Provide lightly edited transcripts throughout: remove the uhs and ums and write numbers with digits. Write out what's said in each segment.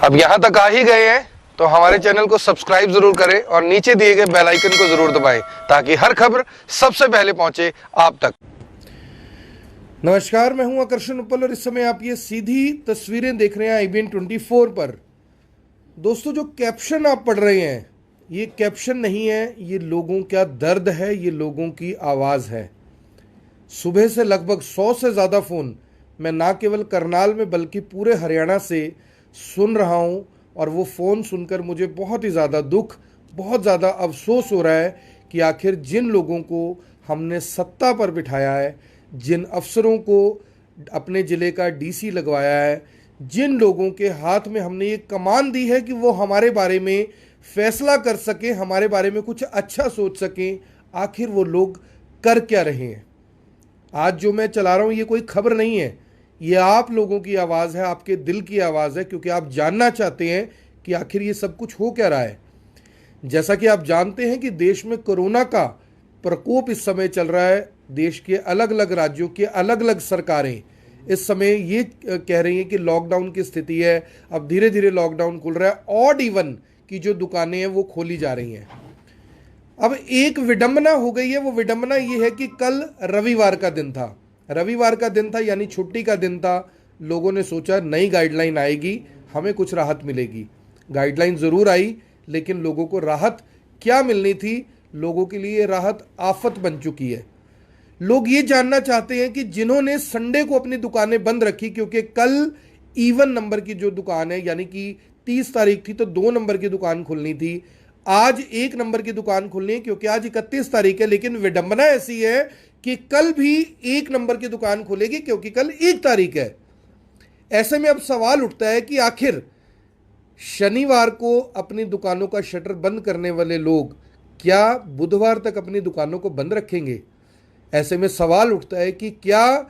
अब यहाँ तक आ ही गए हैं तो हमारे चैनल को सब्सक्राइब जरूर करें और नीचे दिए गए बेल आइकन को जरूर दबाएं ताकि हर खबर सबसे पहले पहुंचे आप तक। नमस्कार, मैं हूं आकर्षण उपल और इस समय आप ये सीधी तस्वीरें देख रहे हैं IBN 24 पर। दोस्तों, जो कैप्शन आप पढ़ रहे हैं ये कैप्शन नहीं है, ये लोगों का दर्द है, ये लोगों की आवाज़ है। सुबह से लगभग 100 से ज़्यादा फ़ोन मैं ना केवल करनाल में बल्कि पूरे हरियाणा से सुन रहा हूँ और वो फ़ोन सुनकर मुझे बहुत ही ज़्यादा दुख, बहुत ज़्यादा अफसोस हो रहा है कि आखिर जिन लोगों को हमने सत्ता पर बिठाया है, जिन अफसरों को अपने ज़िले का DC लगवाया है, जिन लोगों के हाथ में हमने ये कमान दी है कि वो हमारे बारे में फैसला कर सकें, हमारे बारे में कुछ अच्छा सोच सकें, आखिर वो लोग कर क्या रहे हैं। आज जो मैं चला रहा हूँ ये कोई खबर नहीं है, ये आप लोगों की आवाज़ है, आपके दिल की आवाज़ है, क्योंकि आप जानना चाहते हैं कि आखिर ये सब कुछ हो क्या रहा है। जैसा कि आप जानते हैं कि देश में कोरोना का प्रकोप इस समय चल रहा है। देश के अलग अलग राज्यों की अलग अलग सरकारें इस समय ये कह रही हैं कि लॉकडाउन की स्थिति है, अब धीरे धीरे लॉकडाउन खुल रहा है। ऑड इवन की जो दुकानें हैं वो खोली जा रही हैं। अब एक विडंबना हो गई है, वो विडंबना ये है कि कल रविवार का दिन था, यानी छुट्टी का दिन था। लोगों ने सोचा नई गाइडलाइन आएगी, हमें कुछ राहत मिलेगी। गाइडलाइन ज़रूर आई, लेकिन लोगों को राहत क्या मिलनी थी, लोगों के लिए राहत आफत बन चुकी है। लोग ये जानना चाहते हैं कि जिन्होंने संडे को अपनी दुकानें बंद रखी, क्योंकि कल इवन नंबर की जो दुकान है, यानी कि 30 तारीख थी तो 2 नंबर की दुकान खुलनी थी, आज 1 नंबर की दुकान खुलनी है क्योंकि आज 31 तारीख है। लेकिन विडंबना ऐसी है कि कल भी 1 नंबर की दुकान खुलेगी क्योंकि कल 1 तारीख है। ऐसे में अब सवाल उठता है कि आखिर शनिवार को अपनी दुकानों का शटर बंद करने वाले लोग क्या बुधवार तक अपनी दुकानों को बंद रखेंगे। ऐसे में सवाल उठता है कि क्या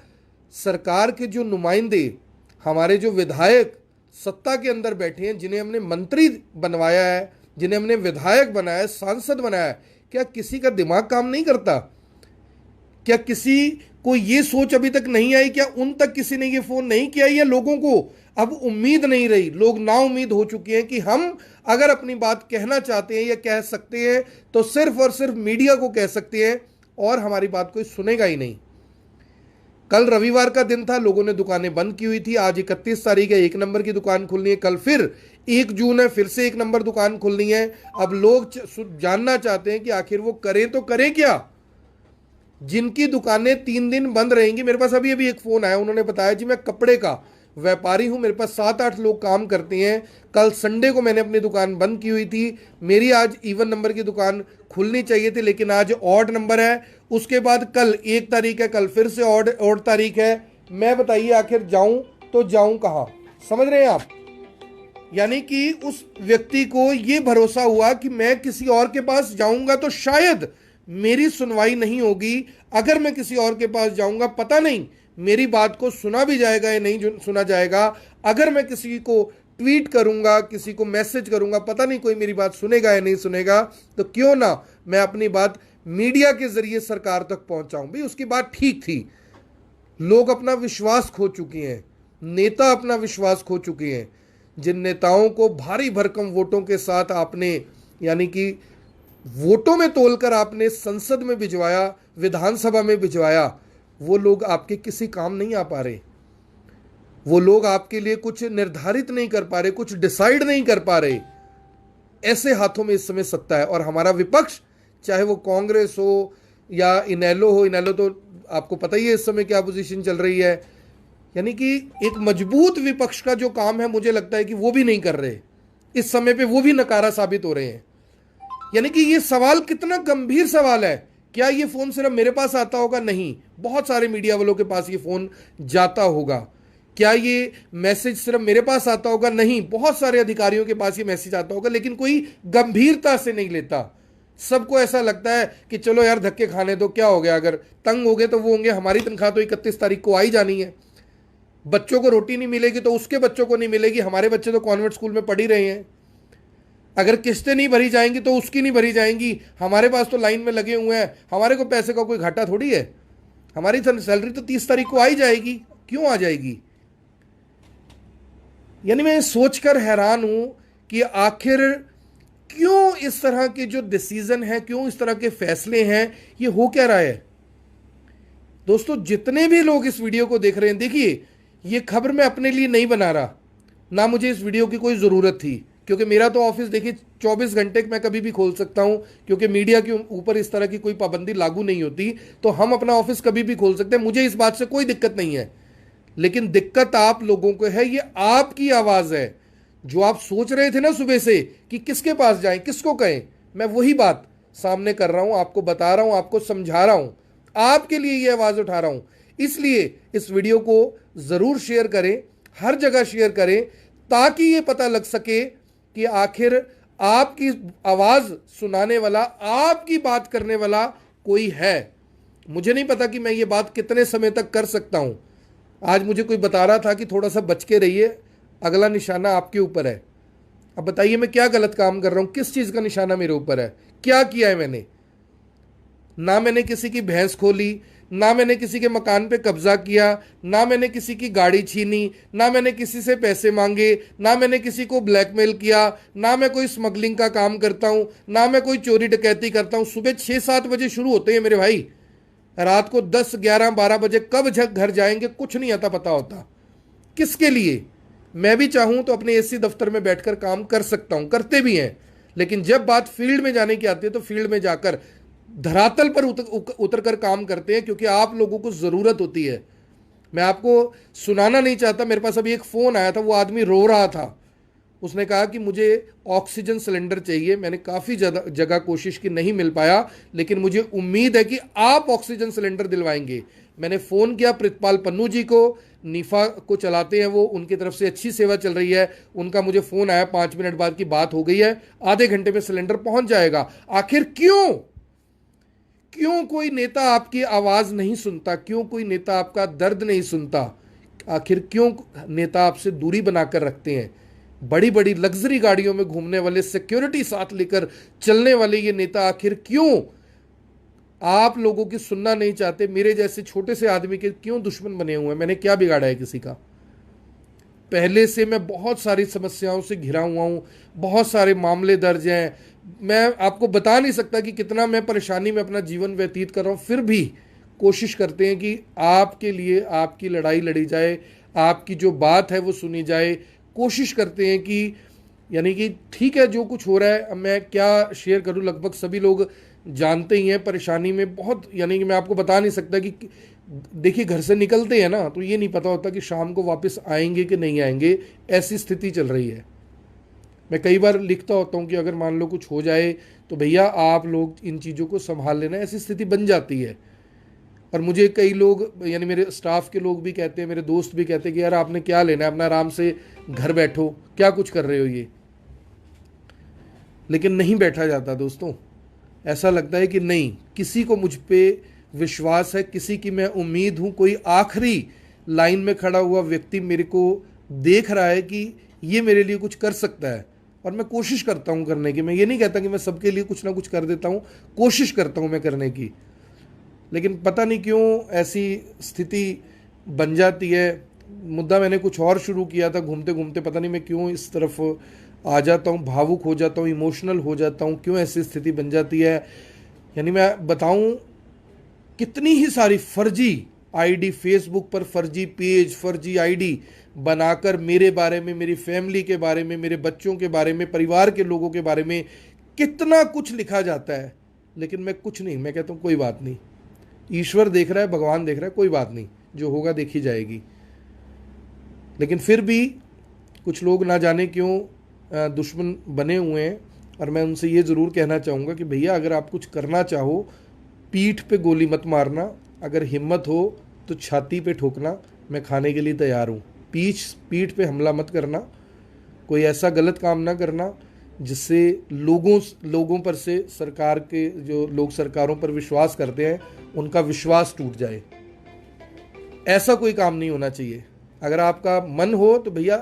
सरकार के जो नुमाइंदे, हमारे जो विधायक सत्ता के अंदर बैठे हैं, जिन्हें हमने मंत्री बनवाया है, जिन्हें हमने विधायक बनाया है, सांसद बनाया है, क्या किसी का दिमाग काम नहीं करता? क्या किसी को ये सोच अभी तक नहीं आई? क्या उन तक किसी ने ये फोन नहीं किया? या लोगों को अब उम्मीद नहीं रही, लोग ना उम्मीद हो चुके हैं कि हम अगर अपनी बात कहना चाहते हैं या कह सकते हैं तो सिर्फ और सिर्फ मीडिया को कह सकते हैं और हमारी बात कोई सुनेगा ही नहीं। कल रविवार का दिन था, लोगों ने दुकानें बंद की हुई थी। आज 31 तारीख है, 1 नंबर की दुकान खुलनी है। कल फिर 1 जून है, फिर से 1 नंबर दुकान खुलनी है। अब लोग जानना चाहते हैं कि आखिर वो करें तो करें क्या। जिनकी दुकानें 3 दिन बंद रहेंगी, मेरे पास अभी एक फ़ोन आया, उन्होंने बताया जी मैं कपड़े का व्यापारी हूं, मेरे पास 7-8 लोग काम करते हैं, कल संडे को मैंने अपनी दुकान बंद की हुई थी, मेरी आज इवन नंबर की दुकान खुलनी चाहिए थी लेकिन आज ऑड नंबर है। उसके बाद कल 1 तारीख है, कल फिर से ऑड तारीख है। मैं बताइए आखिर जाऊं तो जाऊं कहां? समझ रहे हैं आप? यानी कि उस व्यक्ति को ये भरोसा हुआ कि मैं किसी और के पास जाऊंगा तो शायद मेरी सुनवाई नहीं होगी, अगर मैं किसी और के पास जाऊंगा पता नहीं मेरी बात को सुना भी जाएगा या नहीं सुना जाएगा, अगर मैं किसी को ट्वीट करूंगा, किसी को मैसेज करूंगा, पता नहीं कोई मेरी बात सुनेगा या नहीं सुनेगा, तो क्यों ना मैं अपनी बात मीडिया के जरिए सरकार तक पहुंचाऊं। भाई उसकी बात ठीक थी, लोग अपना विश्वास खो चुके हैं, नेता अपना विश्वास खो चुके हैं। जिन नेताओं को भारी भरकम वोटों के साथ आपने, यानी कि वोटों में तोलकर आपने संसद में भिजवाया, विधानसभा में भिजवाया, वो लोग आपके किसी काम नहीं आ पा रहे। वो लोग आपके लिए कुछ निर्धारित नहीं कर पा रहे, कुछ डिसाइड नहीं कर पा रहे। ऐसे हाथों में इस समय सत्ता है और हमारा विपक्ष, चाहे वो कांग्रेस हो या इनेलो हो, इनेलो तो आपको पता ही है इस समय क्या पोजीशन चल रही है। यानी कि एक मजबूत विपक्ष का जो काम है, मुझे लगता है कि वो भी नहीं कर रहे इस समय पे, वो भी नकारा साबित हो रहे हैं। यानी कि ये सवाल कितना गंभीर सवाल है। क्या ये फोन सिर्फ मेरे पास आता होगा? नहीं, बहुत सारे मीडिया वालों के पास ये फोन जाता होगा। क्या ये मैसेज सिर्फ मेरे पास आता होगा? नहीं, बहुत सारे अधिकारियों के पास ये मैसेज आता होगा, लेकिन कोई गंभीरता से नहीं लेता। सबको ऐसा लगता है कि चलो यार धक्के खाने दो, क्या हो गया, अगर तंग हो गए तो वो होंगे, हमारी तनख्वाह तो 31 तारीख को आई जानी है। बच्चों को रोटी नहीं मिलेगी तो उसके बच्चों को नहीं मिलेगी, हमारे बच्चे तो कॉन्वेंट स्कूल में पढ़ ही रहे हैं। अगर किस्तें नहीं भरी जाएंगी तो उसकी नहीं भरी जाएंगी, हमारे पास तो लाइन में लगे हुए हैं, हमारे को पैसे का कोई घाटा थोड़ी है। हमारी सैलरी तो 30 तारीख को आ ही जाएगी, क्यों आ जाएगी? यानी मैं सोचकर हैरान हूं कि आखिर क्यों इस तरह के जो डिसीजन है, क्यों इस तरह के फैसले हैं, ये हो क्या रहा है। दोस्तों जितने भी लोग इस वीडियो को देख रहे हैं, देखिए ये खबर मैं अपने लिए नहीं बना रहा, ना मुझे इस वीडियो की कोई ज़रूरत थी, क्योंकि मेरा तो ऑफिस देखिए 24 घंटे मैं कभी भी खोल सकता हूं, क्योंकि मीडिया के ऊपर इस तरह की कोई पाबंदी लागू नहीं होती, तो हम अपना ऑफिस कभी भी खोल सकते हैं, मुझे इस बात से कोई दिक्कत नहीं है। लेकिन दिक्कत आप लोगों को है, ये आपकी आवाज़ है। जो आप सोच रहे थे ना सुबह से कि किसके पास जाएं, किसको कहें, मैं वही बात सामने कर रहा हूं, आपको बता रहा हूं, आपको समझा रहा हूं, आपके लिए ये आवाज़ उठा रहा हूं। इसलिए इस वीडियो को ज़रूर शेयर करें, हर जगह शेयर करें, ताकि ये पता लग सके कि आखिर आपकी आवाज़ सुनाने वाला, आपकी बात करने वाला कोई है। मुझे नहीं पता कि मैं ये बात कितने समय तक कर सकता हूं। आज मुझे कोई बता रहा था कि थोड़ा सा बच के रहिए, अगला निशाना आपके ऊपर है। अब बताइए मैं क्या गलत काम कर रहा हूं, किस चीज़ का निशाना मेरे ऊपर है, क्या किया है मैंने। ना मैंने किसी की भैंस खोली, ना मैंने किसी के मकान पे कब्जा किया, ना मैंने किसी की गाड़ी छीनी, ना मैंने किसी से पैसे मांगे, ना मैंने किसी को ब्लैकमेल किया, ना मैं कोई स्मगलिंग का काम करता हूं, ना मैं कोई चोरी डकैती करता हूं। सुबह 6-7 बजे शुरू होते हैं मेरे भाई, रात को 10-11-12 बजे कब घर जाएंगे कुछ नहीं आता पता होता। किसके लिए? मैं भी चाहूं तो अपने एसी दफ्तर में बैठकर काम कर सकता हूं, करते भी हैं, लेकिन जब बात फील्ड में जाने की आती है तो फील्ड में जाकर धरातल पर उतर कर काम करते हैं, क्योंकि आप लोगों को ज़रूरत होती है। मैं आपको सुनाना नहीं चाहता, मेरे पास अभी एक फ़ोन आया था, वो आदमी रो रहा था, उसने कहा कि मुझे ऑक्सीजन सिलेंडर चाहिए। मैंने काफ़ी जगह कोशिश की, नहीं मिल पाया, लेकिन मुझे उम्मीद है कि आप ऑक्सीजन सिलेंडर दिलवाएंगे। मैंने फ़ोन किया प्रितपाल पन्नू जी को, नीफा को चलाते हैं वो, उनकी तरफ से अच्छी सेवा चल रही है, उनका मुझे फ़ोन आया, 5 मिनट बाद की बात हो गई है, आधे घंटे में सिलेंडर पहुंच जाएगा। आखिर क्यों कोई नेता आपकी आवाज़ नहीं सुनता, क्यों कोई नेता आपका दर्द नहीं सुनता, आखिर क्यों नेता आपसे दूरी बनाकर रखते हैं। बड़ी बड़ी लग्जरी गाड़ियों में घूमने वाले, सिक्योरिटी साथ लेकर चलने वाले ये नेता आखिर क्यों आप लोगों की सुनना नहीं चाहते। मेरे जैसे छोटे से आदमी के क्यों दुश्मन बने हुए हैं? मैंने क्या बिगाड़ा है किसी का? पहले से मैं बहुत सारी समस्याओं से घिरा हुआ हूँ, बहुत सारे मामले दर्ज हैं, मैं आपको बता नहीं सकता कि कितना मैं परेशानी में अपना जीवन व्यतीत कर रहा हूँ। फिर भी कोशिश करते हैं कि आपके लिए आपकी लड़ाई लड़ी जाए, आपकी जो बात है वो सुनी जाए। कोशिश करते हैं कि यानी कि ठीक है जो कुछ हो रहा है, अब मैं क्या शेयर करूँ, लगभग सभी लोग जानते ही हैं, परेशानी में बहुत, यानी कि मैं आपको बता नहीं सकता कि देखिए घर से निकलते हैं ना तो ये नहीं पता होता कि शाम को वापस आएंगे कि नहीं आएंगे, ऐसी स्थिति चल रही है। मैं कई बार लिखता होता हूँ कि अगर मान लो कुछ हो जाए तो भैया आप लोग इन चीज़ों को संभाल लेना, ऐसी स्थिति बन जाती है। और मुझे कई लोग, यानी मेरे स्टाफ के लोग भी कहते हैं, मेरे दोस्त भी कहते हैं कि यार आपने क्या लेना है, अपना आराम से घर बैठो, क्या कुछ कर रहे हो ये। लेकिन नहीं बैठा जाता दोस्तों, ऐसा लगता है कि नहीं, किसी को मुझ पे विश्वास है, किसी की मैं उम्मीद हूँ, कोई आखिरी लाइन में खड़ा हुआ व्यक्ति मेरे को देख रहा है कि ये मेरे लिए कुछ कर सकता है, और मैं कोशिश करता हूँ करने की। मैं ये नहीं कहता कि मैं सबके लिए कुछ ना कुछ कर देता हूँ, कोशिश करता हूँ मैं करने की, लेकिन पता नहीं क्यों ऐसी स्थिति बन जाती है। मुद्दा मैंने कुछ और शुरू किया था, घूमते घूमते पता नहीं मैं क्यों इस तरफ आ जाता हूँ, भावुक हो जाता हूँ, इमोशनल हो जाता हूँ, क्यों ऐसी स्थिति बन जाती है। यानी मैं बताऊँ कितनी ही सारी फर्जी आईडी, फेसबुक पर फर्जी पेज, फर्जी आईडी बनाकर मेरे बारे में, मेरी फैमिली के बारे में, मेरे बच्चों के बारे में, परिवार के लोगों के बारे में कितना कुछ लिखा जाता है, लेकिन मैं कुछ नहीं, मैं कहता हूँ कोई बात नहीं, ईश्वर देख रहा है, भगवान देख रहा है, कोई बात नहीं, जो होगा देखी जाएगी। लेकिन फिर भी कुछ लोग ना जाने क्यों दुश्मन बने हुए हैं, और मैं उनसे ये ज़रूर कहना चाहूँगा कि भैया अगर आप कुछ करना चाहो, पीठ पे गोली मत मारना, अगर हिम्मत हो तो छाती पे ठोकना, मैं खाने के लिए तैयार हूँ। पीठ पे हमला मत करना, कोई ऐसा गलत काम ना करना जिससे लोगों पर से, सरकार के जो लोग सरकारों पर विश्वास करते हैं उनका विश्वास टूट जाए। ऐसा कोई काम नहीं होना चाहिए। अगर आपका मन हो तो भैया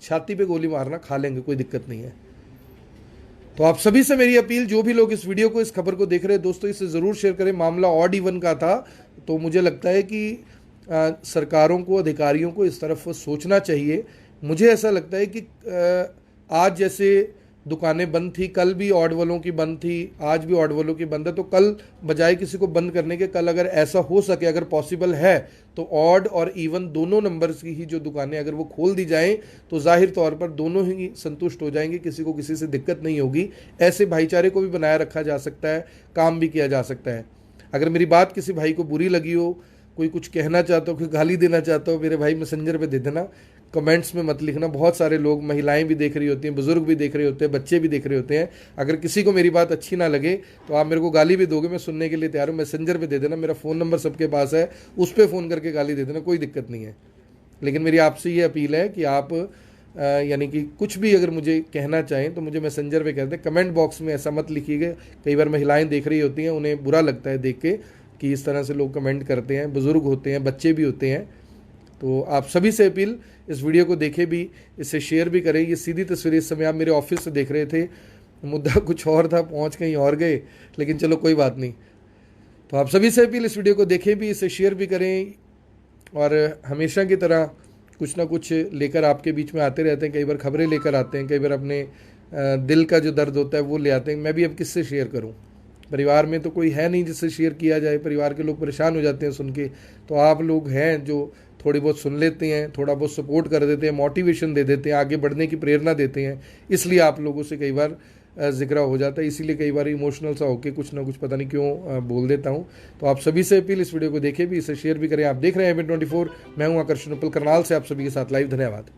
छाती पे गोली मारना, खा लेंगे, कोई दिक्कत नहीं है। तो आप सभी से मेरी अपील, जो भी लोग इस वीडियो को, इस खबर को देख रहे हैं दोस्तों, इसे ज़रूर शेयर करें। मामला ऑड इवन का था, तो मुझे लगता है कि सरकारों को, अधिकारियों को इस तरफ सोचना चाहिए। मुझे ऐसा लगता है कि आज जैसे दुकानें बंद थी, कल भी ऑड वालों की बंद थी, आज भी ऑड वालों की बंद है, तो कल बजाय किसी को बंद करने के, कल अगर ऐसा हो सके, अगर पॉसिबल है, तो ऑड और इवन दोनों नंबर्स की ही जो दुकानें अगर वो खोल दी जाएं तो जाहिर तौर पर दोनों ही संतुष्ट हो जाएंगे, किसी को किसी से दिक्कत नहीं होगी। ऐसे भाईचारे को भी बनाए रखा जा सकता है, काम भी किया जा सकता है। अगर मेरी बात किसी भाई को बुरी लगी हो, कोई कुछ कहना चाहता हो, कोई गाली देना चाहता हो, मेरे भाई मैसेंजर पे दे देना, कमेंट्स में मत लिखना। बहुत सारे लोग, महिलाएं भी देख रही होती हैं, बुजुर्ग भी देख रहे होते हैं, बच्चे भी देख रहे होते हैं। अगर किसी को मेरी बात अच्छी ना लगे तो आप मेरे को गाली भी दोगे, मैं सुनने के लिए तैयार हूँ। मैसेंजर पे दे देना, मेरा फ़ोन नंबर सबके पास है, उस पर फ़ोन करके गाली दे देना, कोई दिक्कत नहीं है। लेकिन मेरी आपसे ये अपील है कि आप यानी कि कुछ भी अगर मुझे कहना चाहें तो मुझे मैसेंजर पे कह दें, कमेंट बॉक्स में ऐसा मत लिखिएगा। कई बार महिलाएं देख रही होती हैं, उन्हें बुरा लगता है देख के कि इस तरह से लोग कमेंट करते हैं, बुज़ुर्ग होते हैं, बच्चे भी होते हैं। तो आप सभी से अपील, इस वीडियो को देखें भी, इसे शेयर भी करें। ये सीधी तस्वीरें इस समय आप मेरे ऑफिस से देख रहे थे, मुद्दा कुछ और था, पहुंच कहीं और गए, लेकिन चलो कोई बात नहीं। तो आप सभी से अपील, इस वीडियो को देखें भी, इसे शेयर भी करें, और हमेशा की तरह कुछ ना कुछ लेकर आपके बीच में आते रहते हैं। कई बार खबरें लेकर आते हैं, कई बार अपने दिल का जो दर्द होता है वो ले आते हैं। मैं भी अब किससे शेयर करूं? परिवार में तो कोई है नहीं जिससे शेयर किया जाए, परिवार के लोग परेशान हो जाते हैं सुन के। तो आप लोग हैं जो थोड़ी बहुत सुन लेते हैं, थोड़ा बहुत सपोर्ट कर देते हैं, मोटिवेशन दे देते हैं, आगे बढ़ने की प्रेरणा देते हैं, इसलिए आप लोगों से कई बार जिक्र हो जाता है। इसीलिए कई बार इमोशनल सा होकर कुछ ना कुछ पता नहीं क्यों बोल देता हूँ। तो आप सभी से अपील, इस वीडियो को देखें भी, इसे शेयर भी करें। आप देख रहे हैं IBN24, मैं हूँ आकर्षण उपल करनाल से, आप सभी के साथ लाइव। धन्यवाद।